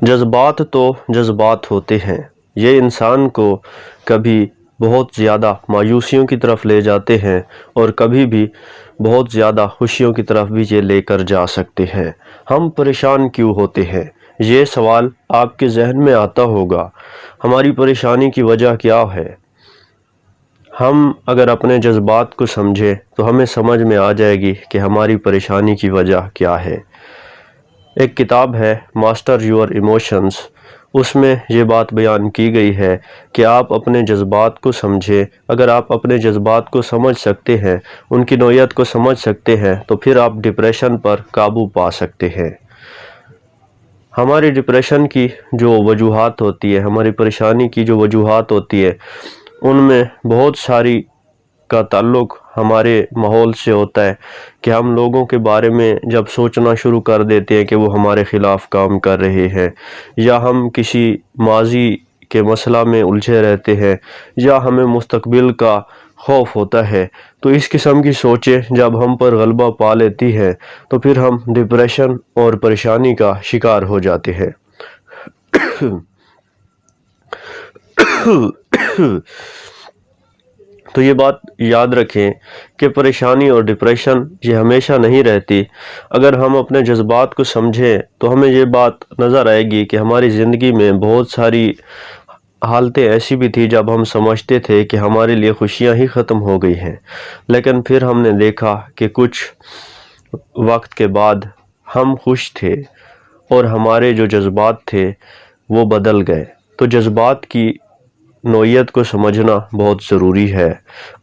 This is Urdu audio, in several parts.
جذبات تو جذبات ہوتے ہیں، یہ انسان کو کبھی بہت زیادہ مایوسیوں کی طرف لے جاتے ہیں اور کبھی بھی بہت زیادہ خوشیوں کی طرف بھی یہ لے کر جا سکتے ہیں۔ ہم پریشان کیوں ہوتے ہیں؟ یہ سوال آپ کے ذہن میں آتا ہوگا۔ ہماری پریشانی کی وجہ کیا ہے؟ ہم اگر اپنے جذبات کو سمجھیں تو ہمیں سمجھ میں آ جائے گی کہ ہماری پریشانی کی وجہ کیا ہے۔ ایک کتاب ہے ماسٹر یور ایموشنز، اس میں یہ بات بیان کی گئی ہے کہ آپ اپنے جذبات کو سمجھیں۔ اگر آپ اپنے جذبات کو سمجھ سکتے ہیں، ان کی نوعیت کو سمجھ سکتے ہیں، تو پھر آپ ڈپریشن پر قابو پا سکتے ہیں۔ ہماری ڈپریشن کی جو وجوہات ہوتی ہے، ہماری پریشانی کی جو وجوہات ہوتی ہے، ان میں بہت ساری کا تعلق ہمارے ماحول سے ہوتا ہے کہ ہم لوگوں کے بارے میں جب سوچنا شروع کر دیتے ہیں کہ وہ ہمارے خلاف کام کر رہے ہیں، یا ہم کسی ماضی کے مسئلہ میں الجھے رہتے ہیں، یا ہمیں مستقبل کا خوف ہوتا ہے، تو اس قسم کی سوچیں جب ہم پر غلبہ پا لیتی ہیں تو پھر ہم ڈپریشن اور پریشانی کا شکار ہو جاتے ہیں۔ تو یہ بات یاد رکھیں کہ پریشانی اور ڈپریشن یہ ہمیشہ نہیں رہتی۔ اگر ہم اپنے جذبات کو سمجھیں تو ہمیں یہ بات نظر آئے گی کہ ہماری زندگی میں بہت ساری حالتیں ایسی بھی تھی جب ہم سمجھتے تھے کہ ہمارے لیے خوشیاں ہی ختم ہو گئی ہیں، لیکن پھر ہم نے دیکھا کہ کچھ وقت کے بعد ہم خوش تھے اور ہمارے جو جذبات تھے وہ بدل گئے۔ تو جذبات کی نوعیت کو سمجھنا بہت ضروری ہے۔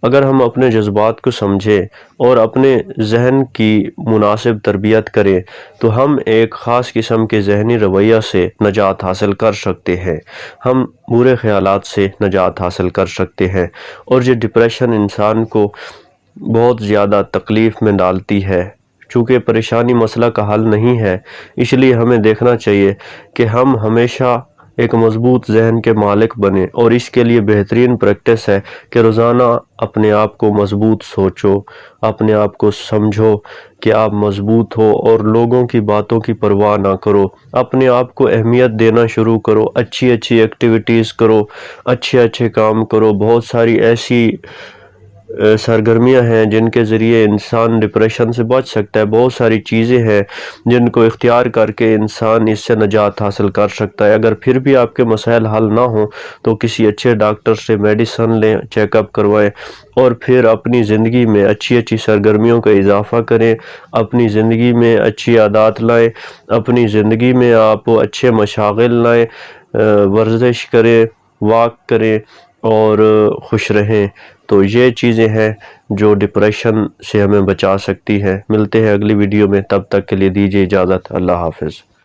اگر ہم اپنے جذبات کو سمجھیں اور اپنے ذہن کی مناسب تربیت کریں تو ہم ایک خاص قسم کے ذہنی رویہ سے نجات حاصل کر سکتے ہیں، ہم برے خیالات سے نجات حاصل کر سکتے ہیں، اور یہ ڈپریشن انسان کو بہت زیادہ تکلیف میں ڈالتی ہے۔ چونکہ پریشانی مسئلہ کا حل نہیں ہے، اس لیے ہمیں دیکھنا چاہیے کہ ہم ہمیشہ ایک مضبوط ذہن کے مالک بنیں، اور اس کے لیے بہترین پریکٹس ہے کہ روزانہ اپنے آپ کو مضبوط سوچو، اپنے آپ کو سمجھو کہ آپ مضبوط ہو، اور لوگوں کی باتوں کی پرواہ نہ کرو، اپنے آپ کو اہمیت دینا شروع کرو، اچھی ایکٹیویٹیز کرو، اچھے کام کرو۔ بہت ساری ایسی سرگرمیاں ہیں جن کے ذریعے انسان ڈپریشن سے بچ سکتا ہے، بہت ساری چیزیں ہیں جن کو اختیار کر کے انسان اس سے نجات حاصل کر سکتا ہے۔ اگر پھر بھی آپ کے مسائل حل نہ ہوں تو کسی اچھے ڈاکٹر سے میڈیسن لیں، چیک اپ کروائیں، اور پھر اپنی زندگی میں اچھی سرگرمیوں کا اضافہ کریں، اپنی زندگی میں اچھی عادات لائیں، اپنی زندگی میں آپ اچھے مشاغل لائیں، ورزش کریں، واک کریں اور خوش رہیں۔ تو یہ چیزیں ہیں جو ڈپریشن سے ہمیں بچا سکتی ہیں۔ ملتے ہیں اگلی ویڈیو میں، تب تک کے لیے دیجیے اجازت۔ اللہ حافظ۔